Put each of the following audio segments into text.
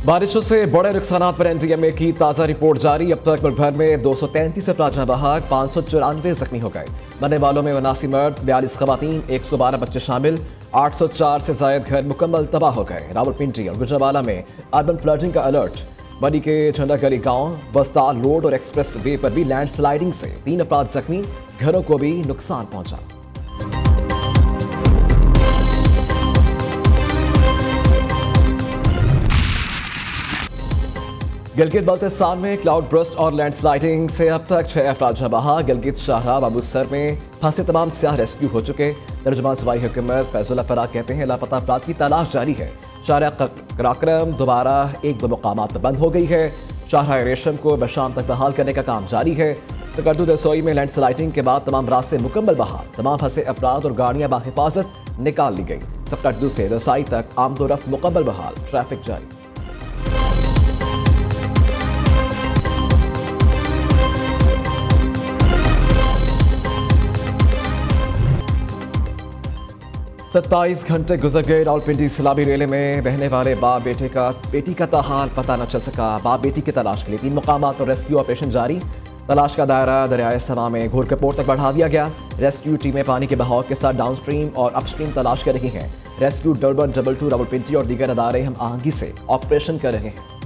बारिशों से बड़े नुकसान पर एनडीएमए की ताज़ा रिपोर्ट जारी। अब तक मुल्क भर में 233 अफराद जहाँ बहक, 594 जख्मी हो गए। मरने वालों में 79 मर्द, 42 खवातीन, 112 बच्चे शामिल। 804 से जायद घर मुकम्मल तबाह हो गए। रावलपिंडी और गुजरावाला में अर्बन फ्लडिंग का अलर्ट। बड़ी के झंडागली गांव, बस्ता रोड और एक्सप्रेस वे पर भी लैंड स्लाइडिंग से 3 अफराद जख्मी, घरों को भी नुकसान पहुंचा। गिलगित बल्तिस्तान में क्लाउड ब्रस्ट और लैंडस्लाइडिंग से अब तक 6 अफराद जहाँ बहा। गिलगित शाहरा बाबूसर में फंसे तमाम सियाह रेस्क्यू हो चुके। तर्जुमान सूबाई हुकूमत फैजुल्ला फराग कहते हैं लापता अफराद की तलाश जारी है। शाहरा कराक्रम दोबारा 1-2 मुकामात पर बंद हो गई है। शाहरा रेशम को बशाम तक बहाल करने का काम जारी है। सकर्दू दसोई में लैंडस्लाइडिंग के बाद तमाम रास्ते मुकम्मल बहाल। तमाम फंसे अफराद और गाड़ियां बाहिफाजत निकाल ली गई। सकर्दू से रसाई तक आमदोरफ्त मुकम्मल बहाल, ट्रैफिक जारी। सत्ताईस घंटे गुजर गए। रावलपिंडी सैलाबी रेले में बहने वाले बाप बेटी का ताहाल पता न चल सका। बाप बेटी की तलाश के लिए 3 मुकामात पर रेस्क्यू ऑपरेशन जारी। तलाश का दायरा दरियाए समा में घोरकपोर तक बढ़ा दिया गया। रेस्क्यू टीमें पानी के बहाव के साथ डाउनस्ट्रीम और अपस्ट्रीम तलाश कर रही हैं। रेस्क्यू डरबन डबल 2 रावलपिंडी और दीगर अदारे हम आहंगी से ऑपरेशन कर रहे हैं।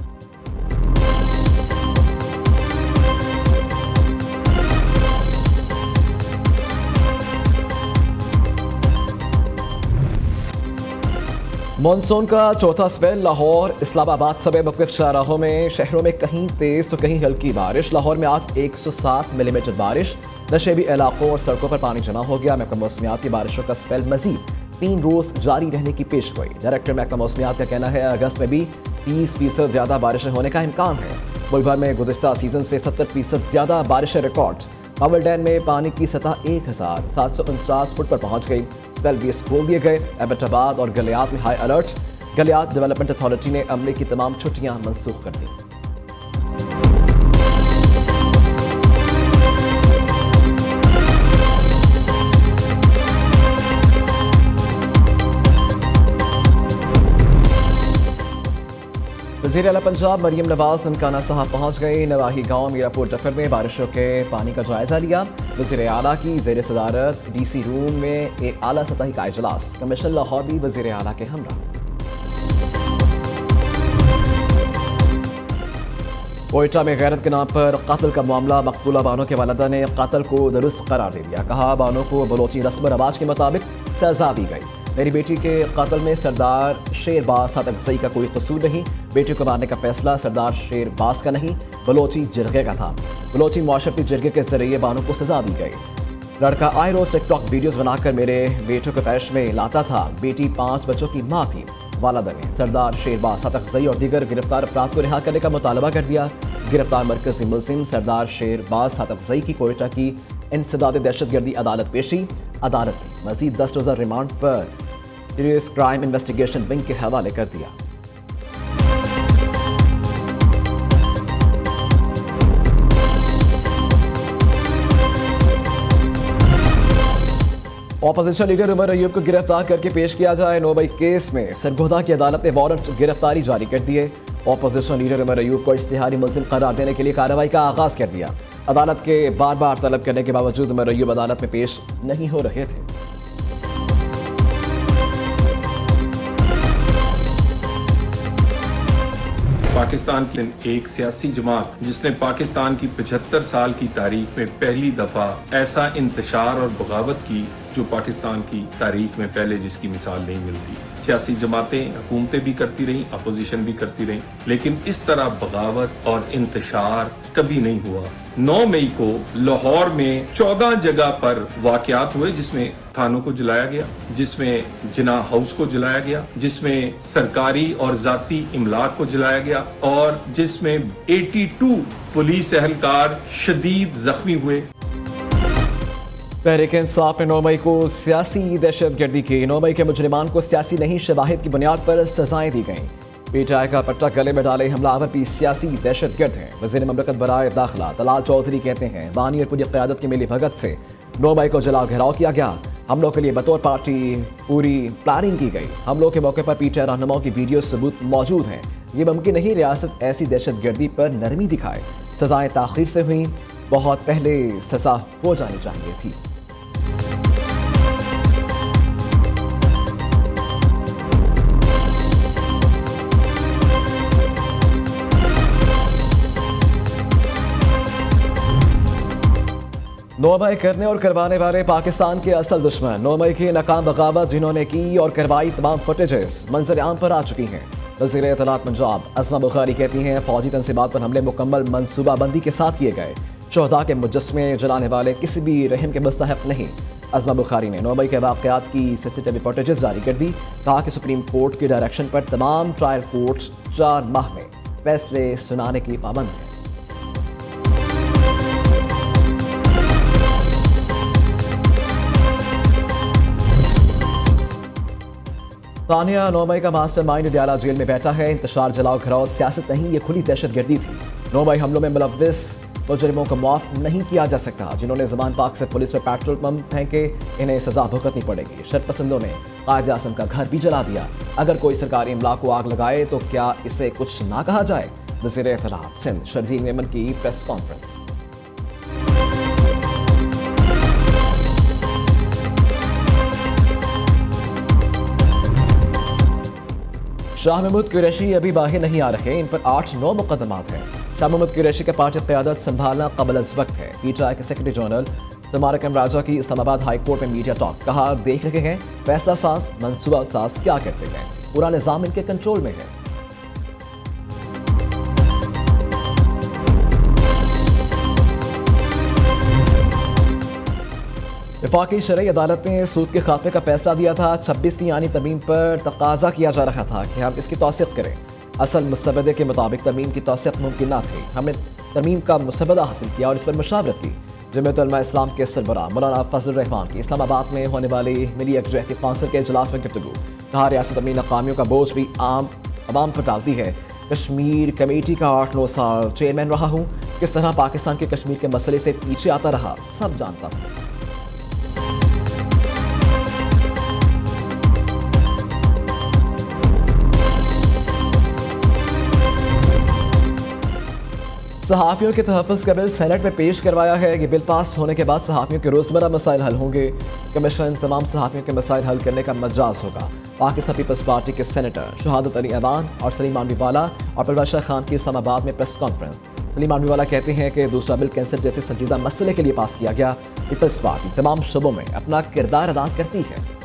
मानसून का चौथा स्पेल। लाहौर, इस्लामाबाद समेत मुख्तलिफ शहरों में कहीं तेज तो कहीं हल्की बारिश। लाहौर में आज 107 मिलीमीटर बारिश। नशेबी इलाकों और सड़कों पर पानी जमा हो गया। महकमा मौसमियात की बारिशों का स्पेल मजीद 3 रोज जारी रहने की पेशगोई। डायरेक्टर महकमा मौसमियात का कहना है अगस्त में भी 30% ज्यादा बारिशें होने का इम्कान है। मुल्क भर में गुज़िश्ता सीजन से 70% ज्यादा बारिशें रिकॉर्ड। पावर डैम में पानी की सतह 1749 फुट पर पहुंच गई। स्पेल भी खोल दिए गए। एबटाबाद और गलियात में high alert. Galiyat development authority ने अमले की तमाम छुट्टियां मंसूख कर दी। वज़ीर आला पंजाब मरियम नवाज ननकाना साहब पहुंच गए। नवाही गांव मीरापुर डफर में बारिशों के पानी का जायजा लिया। वज़ीर आला की ज़ेर सदारत डीसी रूम में एक आला सतही का इजलास। कमिश्नर लाहौर भी वज़ीर आला के हमरा। कोयटा में गैरत के नाम पर कत्ल का मामला। मकतूला बानो के वालिदा ने कत्ल को दुरुस्त करार दे दिया। कहा बानो को बलोची रस्म रवाज के मुताबिक सजा दी गई। मेरी बेटी के कत्ल में सरदार शेरबाज सातकजई का कोई कसूर नहीं। बेटी को मारने का फैसला सरदार शेरबाज का नहीं, बलोची जिरगे का था। बलोची मुआशरती जिरगे के जरिए बानो को सजा दी गई। लड़का आए रोज टिकटॉक वीडियोस बनाकर मेरे बेटों को तैश में लाता था। बेटी 5 बच्चों की माँ थी। वालिदा ने सरदार शेरबाज सातकजई और दीगर गिरफ्तार अफराद को रिहा करने का मुतालबा कर दिया। गिरफ्तार मरकजी मुलजिम सरदार शेरबाज सातकजई की कोयटा की इंसदाद दहशतगर्दी अदालत पेशी। अदालत ने मजीद 10 रोज़ा रिमांड पर सीरियस क्राइम इन्वेस्टिगेशन विंग के हवाले कर दिया। ऑपोजिशन लीडर उमर अयूब को गिरफ्तार करके पेश किया जाए। 9 मई केस में सरगोधा की अदालत ने वारंट गिरफ्तारी जारी कर दिए। ऑपोजिशन लीडर उमर अयूब को इश्तिहारी मुलजिम करार देने के लिए कार्रवाई का आगाज कर दिया। अदालत के बार बार तलब करने के बावजूद उमर अयूब अदालत में पेश नहीं हो रहे थे। पाकिस्तान की एक सियासी जमात जिसने पाकिस्तान की 75 साल की तारीख में पहली दफा ऐसा इंतशार और बगावत की जो पाकिस्तान की तारीख में पहले जिसकी मिसाल नहीं मिलती। सियासी जमातें हुकूमतें भी करती रहीं, अपोजिशन भी करती रहीं, लेकिन इस तरह बगावत और इंतशार कभी नहीं हुआ। 9 मई को लाहौर में 14 जगह पर वाकयात हुए जिसमें थानों को जलाया गया, जिसमें जिना हाउस को जलाया गया, जिसमें सरकारी और जाती इमलाक को जलाया गया और जिसमें 82 पुलिस एहलकार शदीद जख्मी हुए। तहरीक इंसाफ ने 9 मई को सियासी दहशतगर्दी की। 9 मई के मुजरिमान को सियासी नहीं शवाहिद की बुनियाद पर सजाएं दी गईं। पीटीआई का पट्टा गले में डाले हमलावर भी सियासी दहशतगर्द हैं। वज़ीर ममलकत बराए दाखिला तलाल चौधरी कहते हैं बानी और पूरी क़यादत की मिली भगत से 9 मई को जलाओ घेराव किया गया। हमलों के लिए बतौर पार्टी पूरी प्लानिंग की गई। हमलों के मौके पर पीटीआई रहनुमाओं की वीडियो सबूत मौजूद हैं। ये मुमकिन नहीं रियासत ऐसी दहशत गर्दी पर नरमी दिखाए। सजाएं ताखीर से हुई, बहुत पहले सजा हो जानी चाहिए थी। नौ मई करने और करवाने वाले पाकिस्तान के असल दुश्मन, 9 मई की नाकाम बगावत जिन्होंने की और करवाई तमाम फुटेजेस मंजर आम पर आ चुकी हैं। वज़ीर इत्तलात पंजाब अस्मा बुखारी कहती हैं फौजी तंसीबात पर हमले मुकम्मल मनसूबाबंदी के साथ किए गए। शोहदा के मुजस्मे जलाने वाले किसी भी रहम के मुस्तहक नहीं। अस्मा बुखारी ने 9 मई के वाक़यात की सीसीटीवी फुटेजेस जारी कर दी। कहा कि सुप्रीम कोर्ट के डायरेक्शन पर तमाम ट्रायल कोर्ट्स 4 माह में फैसले सुनाने की पाबंद हैं। तानिया 9 मई का मास्टरमाइंड अडयाला जेल में बैठा है। इंतशार जलाओ घराओ सियासत नहीं, ये खुली दहशतगर्दी थी। 9 मई हमलों में मुलव्विस मुजरिमों को माफ नहीं किया जा सकता। जिन्होंने ज़बान पाक से पुलिस पर पेट्रोल पंप फेंके, इन्हें सजा भुगतनी पड़ेगी। शरपसंदों ने कायद आज़म का घर भी जला दिया। अगर कोई सरकारी इमला को आग लगाए तो क्या इसे कुछ ना कहा जाए? वज़ीर इत्तलात सिंध शर्जील मेमन की प्रेस कॉन्फ्रेंस। शाह महमूद कुरैशी अभी बाहर नहीं आ रहे। इन पर 8-9 मुकदमात हैं। शाह महमूद कुरैशी के पार्टी क़यादत संभालना कबल अज़ वक्त है। पीटीआई के सेक्रेटरी जनरल समारकम राजा की इस्लामाबाद हाई कोर्ट में मीडिया टॉक। कहा देख रहे हैं फैसला साज मनसूबा साज क्या करते हैं, पूरा निज़ाम इनके कंट्रोल में है। वफाकी शरई अदालत ने सूद के खात्मे का फैसला दिया था। 26वीं आनी तरमीम पर तकाजा किया जा रहा था कि हम इसकी तौसीक़ करें। असल मुसवदे के मुताबिक तरमीम की तौसीक़ मुमकिन न थी। हमने तरमीम का मुसवदा हासिल किया और इस पर मशावरत की। जमीयत उलमा इस्लाम के सरबराह मौलाना फजल रहमान की इस्लामाबाद में होने वाली मिली यकजहती कौंसिल के इजलास में गुफ्तगू। कहा रियासत अपनी नाकामियों का बोझ भी आवाम पर डालती है। कश्मीर कमेटी का 8-9 साल चेयरमैन रहा हूँ। किस तरह पाकिस्तान के कश्मीर के मसले से पीछे आता रहा सब जानता हूँ। सहाफ़ियों के तहफ़्फ़ुज़ का बिल सेनेट में पेश करवाया है। ये बिल पास होने के बाद सहाफ़ियों के रोज़मर्रा मसाइल हल होंगे। कमीशन तमाम सहाफ़ियों के मसाइल हल करने का मजाज होगा। पाकिस्तान पीपल्स पार्टी के सेनेटर शहादत अली अवान और सलीम मानवीवाला और परवेज़ शाह खान की इस्लामाबाद में प्रेस कॉन्फ्रेंस। सलीम मानवीवाला कहते हैं कि दूसरा बिल कैंसर जैसे संजीदा मसले के लिए पास किया गया। पीपल्स पार्टी तमाम शोबों में अपना किरदार अदा करती है।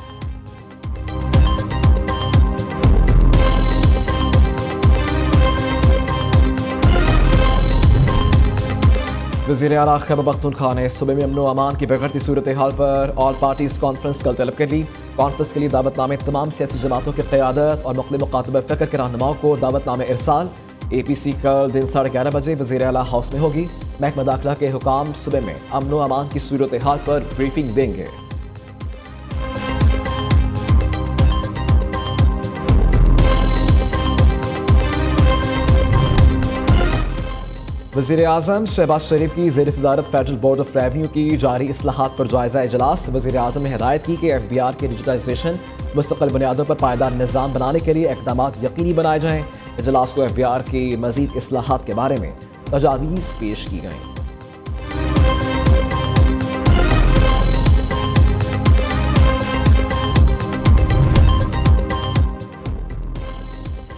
वज़ीर आला खैबर पख्तूनख्वा ने सूबे में अमन व अमान की बिगड़ती सूरत हाल पर ऑल पार्टीज़ कॉन्फ्रेंस कल तलब कर ली। कॉन्फ्रेंस के लिए दावतनामे तमाम सियासी जमातों की क़यादत और मुख्तलिफ मुकातबा फ़िक्र के रहनुमाओं को दावतनामे इरसाल। APC कल दिन 11:30 बजे वज़ीर आला हाउस में होगी। महकमा दाखिला के हुकाम सूबे में अमन व अमान की सूरत हाल पर ब्रीफिंग देंगे। वज़ीर आज़म शहबाज शरीफ की ज़ेर सदारत फेडरल बोर्ड ऑफ रेवेन्यू की जारी इस्लाहात पर जायज़ा इजलास। वज़ीर आज़म ने हिदायत की कि FBR के डिजिटाइजेशन मुस्तक़िल बुनियादों पर पायदार निज़ाम बनाने के लिए इक़दामात यकीनी बनाए जाएँ। इजलास को FBR की मज़ीद इस्लाहात के बारे में तजावीज़ पेश की गईं।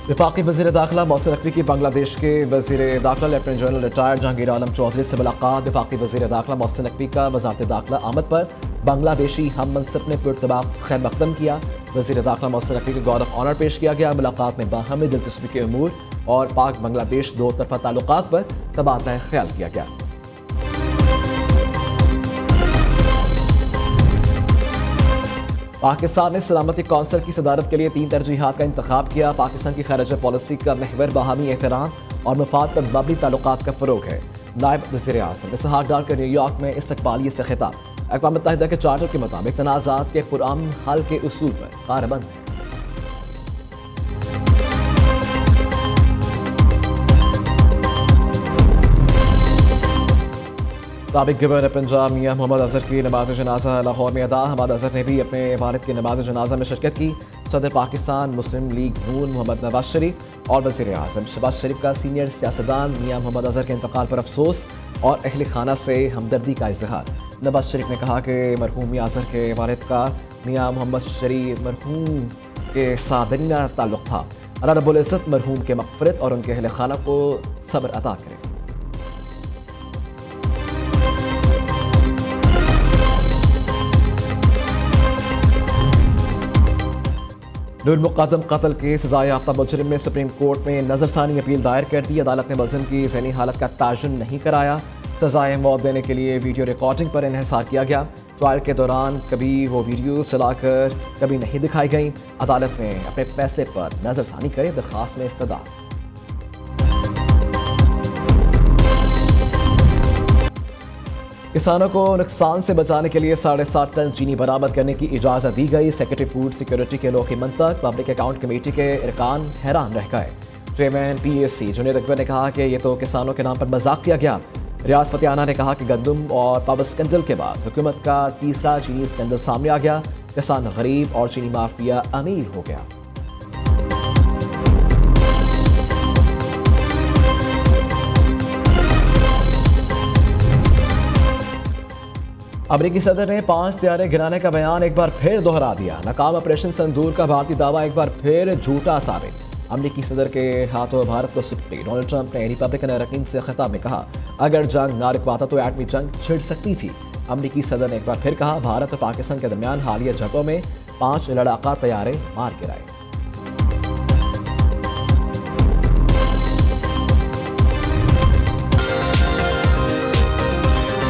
वफाकी वज़ीर दाखिला मोहसिन नकवी की बांग्लादेश के वज़ीर दाखिला लेफ्टिनेंट जनरल रिटायर्ड जहांगीर आलम चौधरी से मुलाकात। वफाकी वज़ीर दाखिला मोहसिन नकवी का वज़ारत दाखिला आमद पर बांग्लादेशी हम मनसब ने पुरतबाक खैर मकदम किया। वज़ीर दाखिला मोहसिन नकवी को गार्ड ऑफ ऑनर पेश किया गया। मुलाकात में बाहमी दिलचस्पी के अमूर और पाक बांग्लादेश दो तरफा ताल्लुकात पर तबादला ख्याल किया गया। पाकिस्तान ने सलामती कौंसिल की सदारत के लिए 3 तरजीहात का इंतखाब किया। पाकिस्तान की खारिजा पॉलिसी का महवर बाहमी एहतराम और मफाद पर मबनी ताल्लुकात का फ़रोग़ है। नायब वज़ीर आज़म इसहाक़ डार के न्यूयॉर्क में इस्तक़बालियत से खिताब। अक़वाम मुत्तहिदा के चार्टर के मुताबिक तनाज़ात के पुरअमन हल के उसूल पर कारबंद है। साबिक़ गवर्नर पंजाब मियां मोहम्मद अज़हर की नमाज जनाजा लाहौर में अदा। मोहम्मद अज़हर ने भी अपने वालिद की नमाज जनाजा में शिरकत की। सदर पाकिस्तान मुस्लिम लीग नून मोहम्मद नवाज शरीफ और वज़ीर आज़म शहबाज शरीफ का सीनियर सियासतदान मियां मोहम्मद अजहर के इंतकाल पर अफसोस और अहले खाना से हमदर्दी का इजहार। नवाज शरीफ ने कहा कि मरहूम मियां अजहर के वालिद का मियां मोहम्मद शरीफ मरहूम के साथ दरीना ताल्लुक़ था। अल्लाह रब्बुल इज़्ज़त मरहूम के मग़फ़िरत और उनके अहले खाना को सब्र अता करे। मुक़द्दम कत्ल के सज़ा याफ्ता मुजरिम ने सुप्रीम कोर्ट में नज़रसानी अपील दायर कर दी। अदालत ने मुलज़िम की ज़हनी हालत का ताजुन नहीं कराया। सज़ाए मौत देने के लिए वीडियो रिकॉर्डिंग पर इन्हिसार किया गया। ट्रायल के दौरान कभी वो वीडियो चलाकर कभी नहीं दिखाई गई। अदालत ने अपने फैसले पर नज़रसानी करे दरख्वास्त में इस्तदा। किसानों को नुकसान से बचाने के लिए 7.5 टन चीनी बरामद करने की इजाज़त दी गई। सेक्रेटरी फूड सिक्योरिटी के लोकी मंतक पब्लिक अकाउंट कमेटी के अरकान हैरान रह गए। चेयरमैन PAC जुनेद अकबर ने कहा कि यह तो किसानों के नाम पर मजाक किया गया। रियाज फतेहाना ने कहा कि गंदम और पावर स्कैंडल के बाद हुकूमत का तीसरा चीनी स्कैंडल सामने आ गया। किसान गरीब और चीनी माफिया अमीर हो गया। अमरीकी सदर ने 5 तैयारे गिराने का बयान एक बार फिर दोहरा दिया। नाकाम ऑपरेशन संदूर का भारतीय दावा एक बार फिर झूठा साबित। अमरीकी सदर के हाथों भारत को सुप्रीम डोनाल्ड ट्रंप ने रिपब्लिकन अरकान से खिताब में कहा, अगर जंग ना रुकवाता तो एटमी जंग छिड़ सकती थी। अमरीकी सदर ने एक बार फिर कहा, भारत और पाकिस्तान के दरमियान हालिया झड़पों में 5 लड़ाका तैयारे मार गिराए।